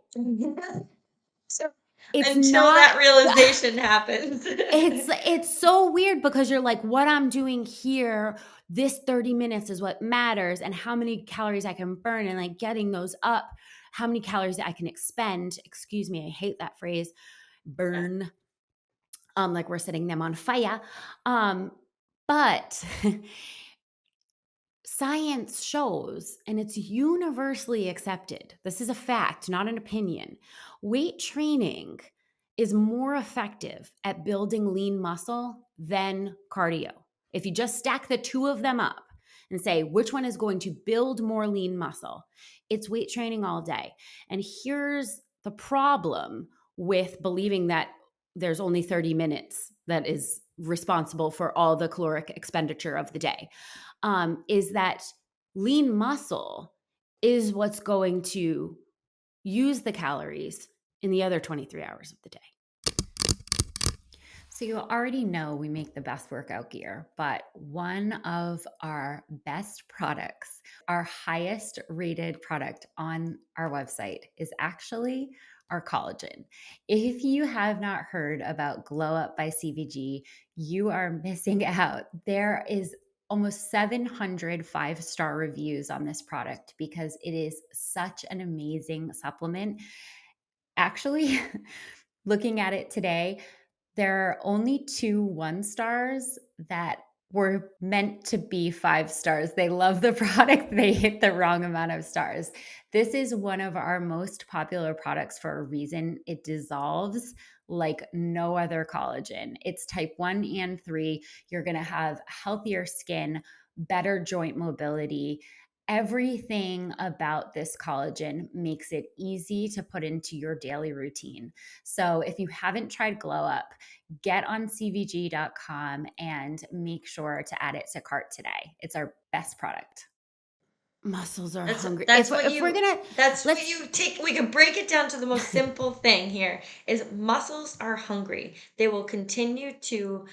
So It's Until not that realization happens. it's so weird because you're like, what I'm doing here, this 30 minutes is what matters, and how many calories I can burn, and like getting those up, how many calories I can expend. Excuse me, I hate that phrase, Yeah. burn, like we're setting them on fire. But science shows, and it's universally accepted, this is a fact, not an opinion. Weight training is more effective at building lean muscle than cardio. If you just stack the two of them up and say which one is going to build more lean muscle, it's weight training all day. And here's the problem with believing that there's only 30 minutes that is responsible for all the caloric expenditure of the day, is that lean muscle is what's going to use the calories in the other 23 hours of the day. So you already know we make the best workout gear, but one of our best products, our highest rated product on our website, is actually our collagen. If you have not heard about Glow Up by CVG, you are missing out. There is almost 700 five-star reviews on this product because it is such an amazing supplement. Actually, looking at it today, there are only 2 1-stars that were meant to be 5 stars. They love the product, they hit the wrong amount of stars. This is one of our most popular products for a reason. It dissolves like no other collagen. It's type 1 and 3. You're gonna have healthier skin, better joint mobility. Everything about this collagen makes it easy to put into your daily routine. So if you haven't tried Glow Up, get on cvg.com and make sure to add it to cart today. It's our best product. Muscles are That's hungry. that's what If we're you gonna that's what let's you take. We can break it down to the most simple thing here is muscles are hungry. They will continue to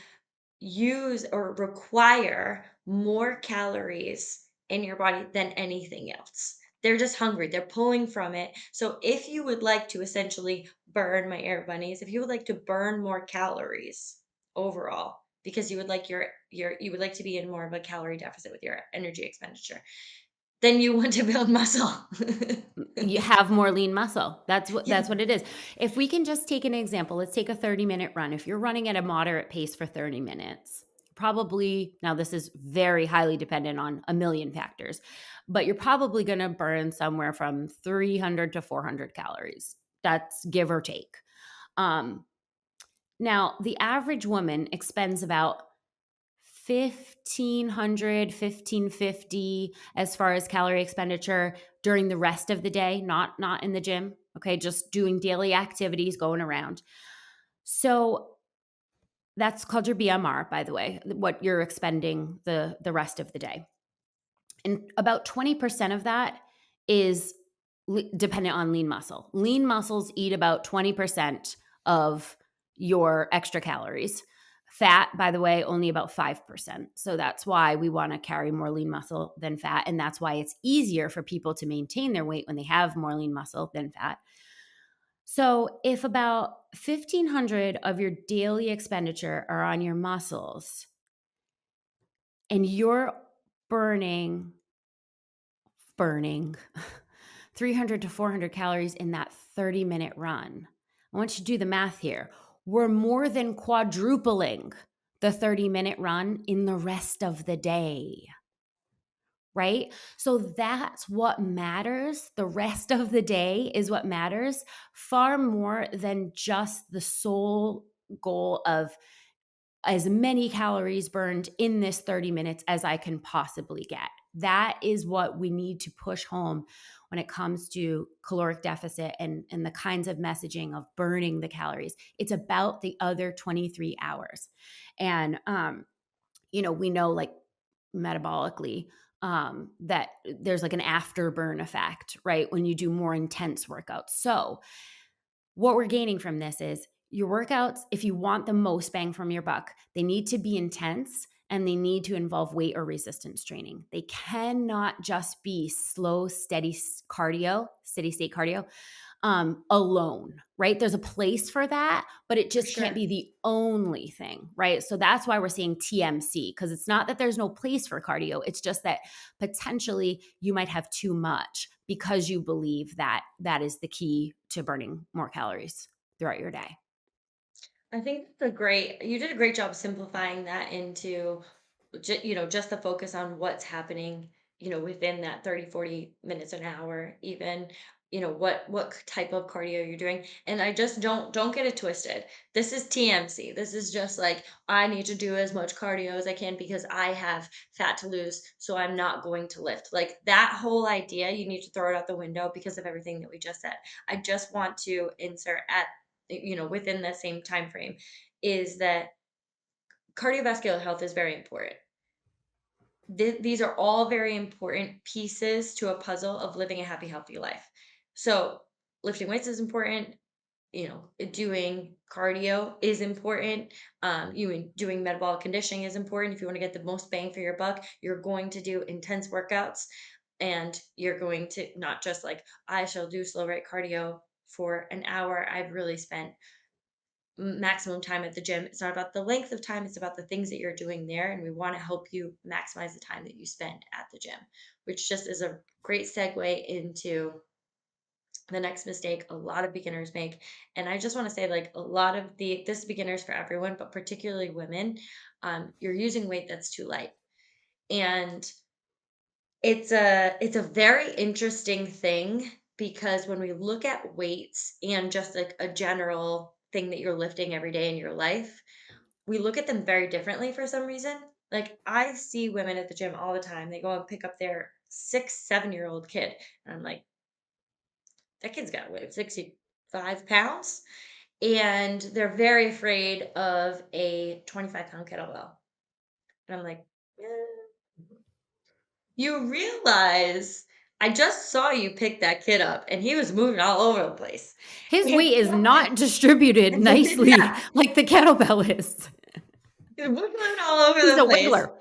use or require more calories in your body than anything else. They're just hungry. They're pulling from it. So if you would like to essentially burn my air bunnies, if you would like to burn more calories overall, because you would like your you would like to be in more of a calorie deficit with your energy expenditure, then you want to build muscle. you have more lean muscle. Yeah. That's what it is. If we can just take an example, let's take a 30-minute run. If you're running at a moderate pace for 30 minutes, probably, now this is very highly dependent on a million factors, but you're probably going to burn somewhere from 300 to 400 calories. That's give or take. Um, Now, the average woman expends about 1,500, 1,550 as far as calorie expenditure during the rest of the day, not in the gym. Okay, just doing daily activities, going around. So that's called your BMR, by the way, what you're expending the rest of the day. And about 20% of that is dependent on lean muscle. Lean muscles eat about 20% of your extra calories. Fat, by the way, only about 5%. So that's why we want to carry more lean muscle than fat. And that's why it's easier for people to maintain their weight when they have more lean muscle than fat. So if about 1,500 of your daily expenditure are on your muscles and you're burning 300 to 400 calories in that 30-minute run. I want you to do the math here. We're more than quadrupling the 30-minute run in the rest of the day, right? So that's what matters. The rest of the day is what matters far more than just the sole goal of as many calories burned in this 30 minutes as I can possibly get. That is what we need to push home when it comes to caloric deficit and the kinds of messaging of burning the calories. It's about the other 23 hours. And, we know like metabolically that there's like an afterburn effect, right? When you do more intense workouts. So, what we're gaining from this is your workouts, if you want the most bang from your buck, they need to be intense and they need to involve weight or resistance training. They cannot just be slow, steady cardio, steady state cardio. alone, right? There's a place for that, but it For just can't sure. be the only thing, right? So that's why we're saying TMC, because it's not that there's no place for cardio. It's just that potentially you might have too much because you believe that that is the key to burning more calories throughout your day. I think you did a great job simplifying that into just the focus on what's happening, within that 30, 40 minutes, an hour, even, what type of cardio you're doing. And I just don't get it twisted. This is TMC. This is just like, I need to do as much cardio as I can because I have fat to lose, so I'm not going to lift. Like that whole idea, you need to throw it out the window because of everything that we just said. I just want to insert at within the same time frame is that cardiovascular health is very important. These are all very important pieces to a puzzle of living a happy, healthy life. So, lifting weights is important. Doing cardio is important. Doing metabolic conditioning is important. If you want to get the most bang for your buck, you're going to do intense workouts, and you're going to not just like, I shall do slow rate cardio for an hour. I've really spent maximum time at the gym. It's not about the length of time, it's about the things that you're doing there. And we want to help you maximize the time that you spend at the gym, which just is a great segue into the next mistake a lot of beginners make. And I just want to say, like, a lot of this beginners for everyone, but particularly women, you're using weight that's too light. And it's a very interesting thing because when we look at weights and just like a general thing that you're lifting every day in your life, we look at them very differently for some reason. Like I see women at the gym all the time. They go and pick up their 6, 7-year-old kid. And I'm like, that kid's got to weigh 65 pounds. And they're very afraid of a 25-pound kettlebell. And I'm like, you realize I just saw you pick that kid up and he was moving all over the place. His And weight is not distributed nicely yeah, like the kettlebell is. he was moving all over He's the a place. whaler.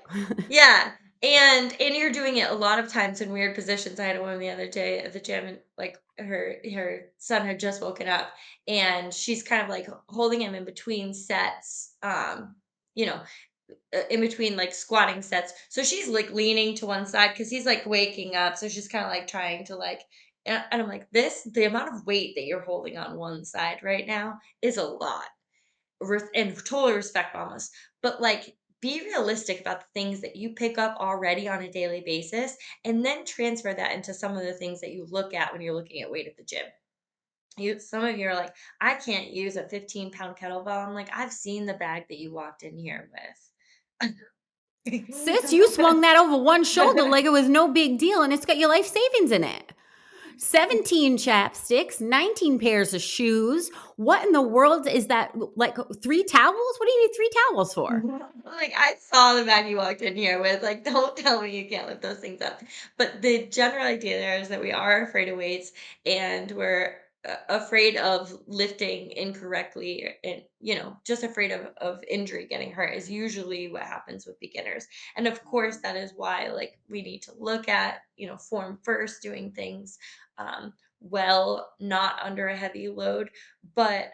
Yeah. And you're doing it a lot of times in weird positions. I had a woman the other day at the gym, and like her son had just woken up, and she's kind of like holding him in between sets, you know, in between like squatting sets. So she's like leaning to one side because he's like waking up. So she's kind of like trying to like, and I'm like, the amount of weight that you're holding on one side right now is a lot. And totally respect mamas. But like, be realistic about the things that you pick up already on a daily basis and then transfer that into some of the things that you look at when you're looking at weight at the gym. Some of you are like, I can't use a 15-pound kettlebell. I'm like, I've seen the bag that you walked in here with. Sis, you swung that over one shoulder like it was no big deal, and it's got your life savings in it. 17 chapsticks, 19 pairs of shoes. What in the world is that? Like 3 towels? What do you need 3 towels for? Like, I saw the bag you walked in here with. Like, don't tell me you can't lift those things up. But the general idea there is that we are afraid of weights, and we're afraid of lifting incorrectly, and just afraid of injury, getting hurt is usually what happens with beginners. And of course, that is why like we need to look at form first, doing things well, not under a heavy load. But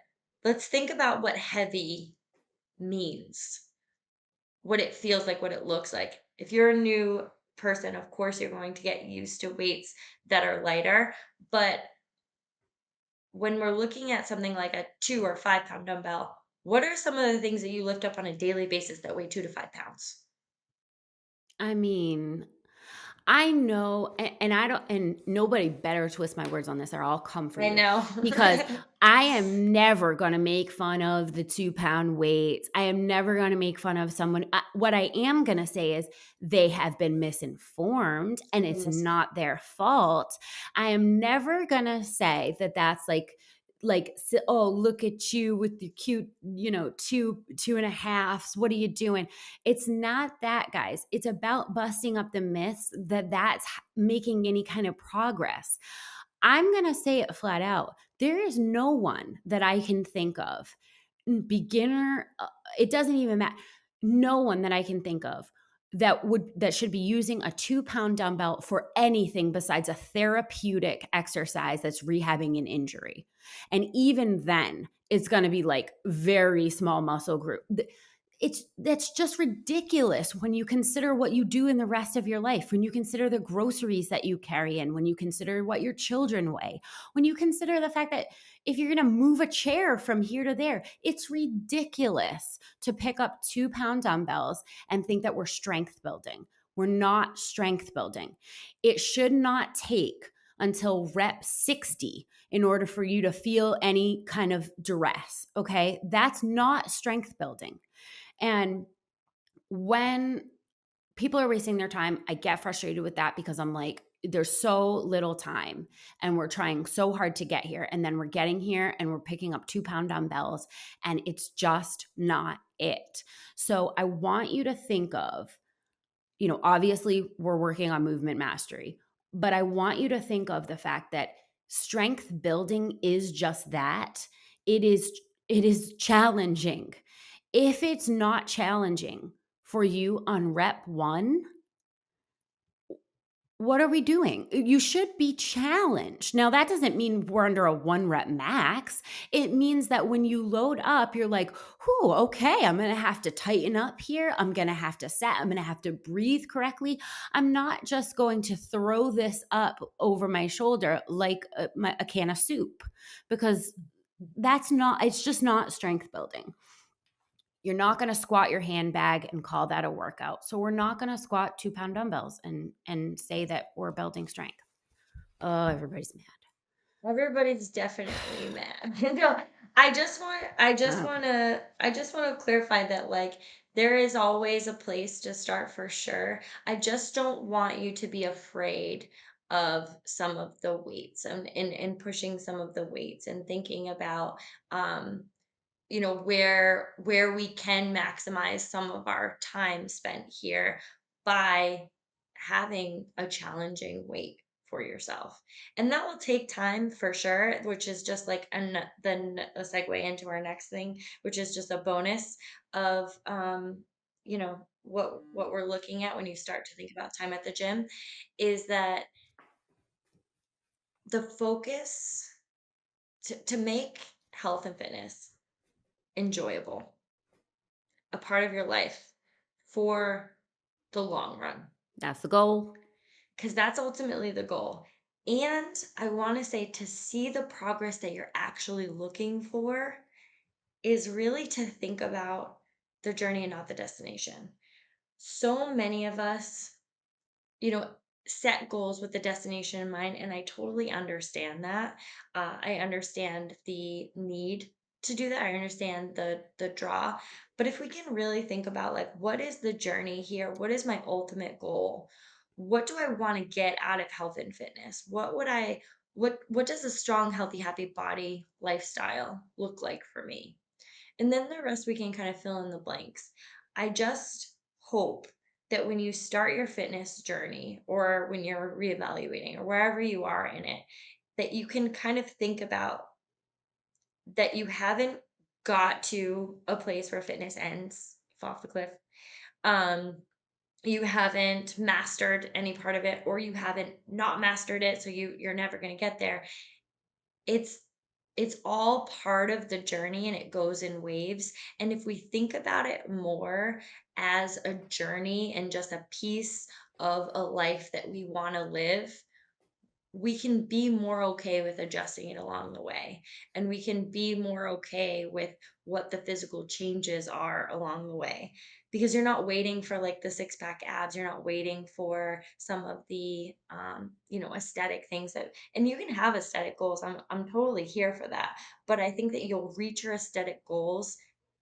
let's think about what heavy means, what it feels like, what it looks like. If you're a new person, of course, you're going to get used to weights that are lighter. But when we're looking at something like a 2 or 5 pound dumbbell, what are some of the things that you lift up on a daily basis that weigh 2 to 5 pounds? I mean, I know, and I don't, and nobody better twist my words on this, or I'll come for I you, know. because I am never going to make fun of the 2 pound weights. I am never going to make fun of someone. What I am going to say is they have been misinformed and it's Yes. not their fault. I am never going to say that that's like, oh, look at you with the cute, two and a halves. What are you doing? It's not that, guys. It's about busting up the myths that that's making any kind of progress. I'm going to say it flat out. There is no one that I can think of, beginner, it doesn't even matter. No one that I can think of that should be using a 2-pound dumbbell for anything besides a therapeutic exercise that's rehabbing an injury. And even then, it's going to be like very small muscle group. That's just ridiculous when you consider what you do in the rest of your life, when you consider the groceries that you carry in, when you consider what your children weigh, when you consider the fact that if you're going to move a chair from here to there, it's ridiculous to pick up 2-pound dumbbells and think that we're strength building. We're not strength building. It should not take until rep 60 in order for you to feel any kind of duress. Okay. That's not strength building. And when people are wasting their time, I get frustrated with that because I'm like, there's so little time and we're trying so hard to get here. And then we're getting here and we're picking up 2-pound dumbbells and it's just not it. So I want you to think of, obviously we're working on movement mastery, but I want you to think of the fact that strength building is just that. It is challenging. If it's not challenging for you on rep 1, what are we doing? You should be challenged. Now, that doesn't mean we're under a 1 rep max. It means that when you load up, you're like, whew, okay, I'm going to have to tighten up here. I'm going to have to set. I'm going to have to breathe correctly. I'm not just going to throw this up over my shoulder like a can of soup, because it's just not strength building. You're not going to squat your handbag and call that a workout. So we're not going to squat 2-pound dumbbells and say that we're building strength. Oh, everybody's mad. Everybody's definitely mad. No, Oh, I just want to clarify that like there is always a place to start for sure. I just don't want you to be afraid of some of the weights and pushing some of the weights and thinking about um where we can maximize some of our time spent here by having a challenging weight for yourself. And that will take time for sure, which is just like then a segue into our next thing, which is just a bonus of what we're looking at when you start to think about time at the gym is that the focus to make health and fitness enjoyable, a part of your life for the long run, that's the goal. because that's ultimately the goal. And I want to say to see the progress that you're actually looking for is really to think about the journey and not the destination. So many of us you know, set goals with the destination in mind. And I totally understand that. I understand the need to do that. I understand the draw. But if we can really think about like what is the journey here? What is my ultimate goal? What do I want to get out of health and fitness? What does a strong, healthy, happy body lifestyle look like for me? And then the rest we can kind of fill in the blanks. I just hope that when you start your fitness journey or when you're reevaluating or wherever you are in it, that you can kind of think about that you haven't got to a place where fitness ends, fall off the cliff. Um, you haven't mastered any part of it, or you haven't not mastered it, so you're never going to get there. It's it's all part of the journey and it goes in waves, and if we think about it more as a journey and just a piece of a life that we wanna live, we can be more okay with adjusting it along the way. And we can be more okay with what the physical changes are along the way. Because you're not waiting for like the six pack abs, you're not waiting for some of the aesthetic things that and you can have aesthetic goals. I'm totally here for that. But I think that you'll reach your aesthetic goals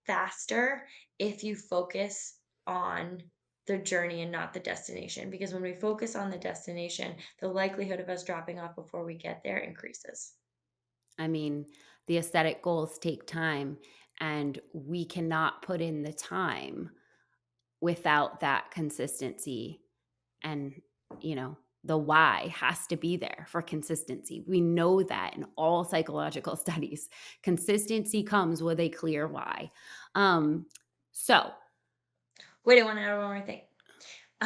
faster if you focus on the journey and not the destination. Because when we focus on the destination, the likelihood of us dropping off before we get there increases. I mean, the aesthetic goals take time, and we cannot put in the time without that consistency. And, the why has to be there for consistency. We know that in all psychological studies. Consistency comes with a clear why. So, Wait, I want to add one more thing.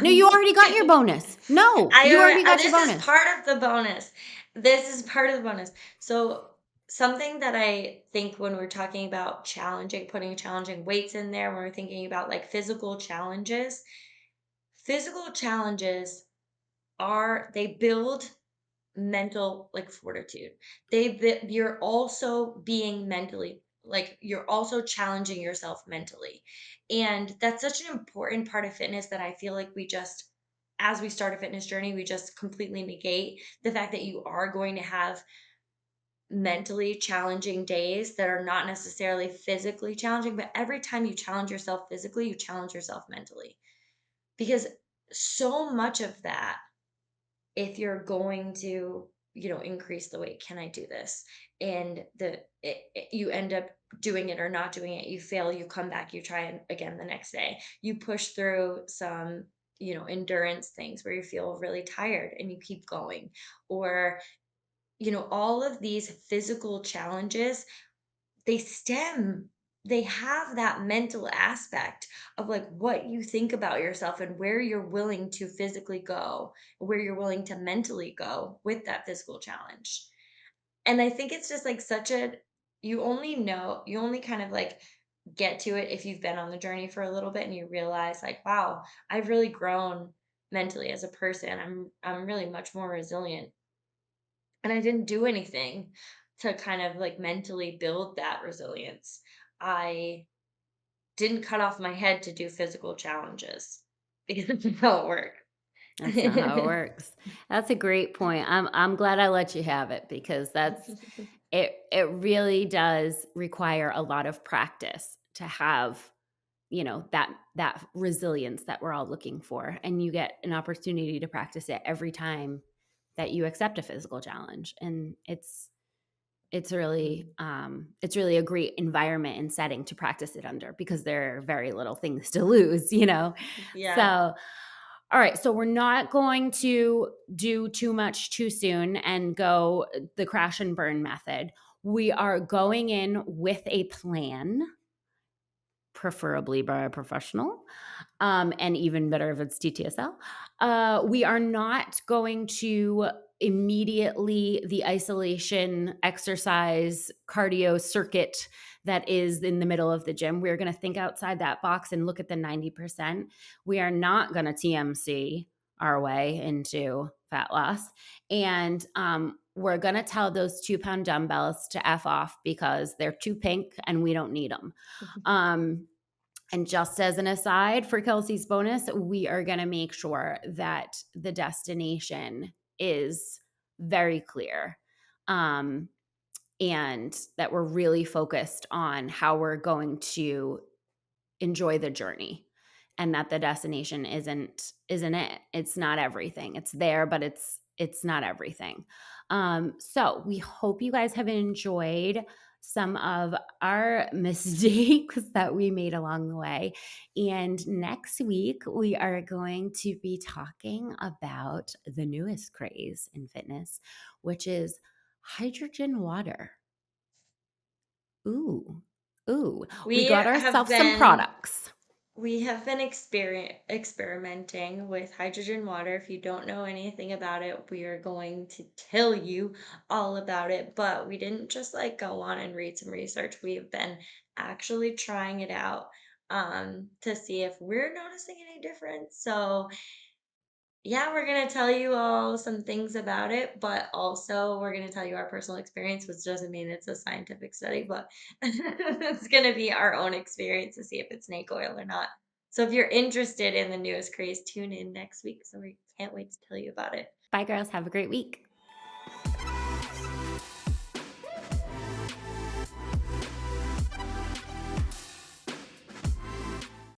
No, you already got your bonus. No, you already got your This is bonus. part of the bonus. This is part of the bonus. So, something that I think when we're talking about challenging, putting challenging weights in there, when we're thinking about like physical challenges they build mental like fortitude. You're also being mentally like you're also challenging yourself mentally. And that's such an important part of fitness that I feel like we just as we start a fitness journey, we just completely negate the fact that you are going to have mentally challenging days that are not necessarily physically challenging, but every time you challenge yourself physically, you challenge yourself mentally. Because so much of that if you're going to increase the weight, can I do this? And you end up doing it or not doing it, you fail, you come back, you try it again the next day, you push through some endurance things where you feel really tired and you keep going, or all of these physical challenges, they stem they have that mental aspect of like what you think about yourself and where you're willing to physically go, where you're willing to mentally go with that physical challenge. And I think it's just like such a you only kind of like get to it if you've been on the journey for a little bit and you realize like, wow, I've really grown mentally as a person. I'm really much more resilient. And I didn't do anything to kind of like mentally build that resilience. I didn't cut off my head to do physical challenges because that's how it works. That's not how it works. That's a great point. I'm glad I let you have it because it really does require a lot of practice to have, that resilience that we're all looking for. And you get an opportunity to practice it every time that you accept a physical challenge. And it's really a great environment and setting to practice it under because there are very little things to lose. Yeah. So all right, so we're not going to do too much too soon and go the crash and burn method. We are going in with a plan, preferably by a professional, and even better if it's TTSL. We are not going to immediately the isolation exercise cardio circuit that is in the middle of the gym. We're going to think outside that box and look at the 90%. We are not going to TMC our way into fat loss. And we're going to tell those 2-pound dumbbells to F off because they're too pink and we don't need them. And just as an aside for Kelsey's bonus, we are going to make sure that the destination is very clear, and that we're really focused on how we're going to enjoy the journey, and that the destination isn't it. It's not everything. It's there, but it's not everything. So we hope you guys have enjoyed some of our mistakes that we made along the way. And next week, we are going to be talking about the newest craze in fitness, which is hydrogen water. Ooh, ooh. We We got have ourselves some been products. we have been experimenting with hydrogen water. If you don't know anything about it, we are going to tell you all about it. But we didn't just like go on and read some research. We have been actually trying it out to see if we're noticing any difference. So yeah, we're going to tell you all some things about it, but also we're going to tell you our personal experience, which doesn't mean it's a scientific study, but it's going to be our own experience to see if it's snake oil or not. So if you're interested in the newest craze, tune in next week. So we can't wait to tell you about it. Bye, girls. Have a great week.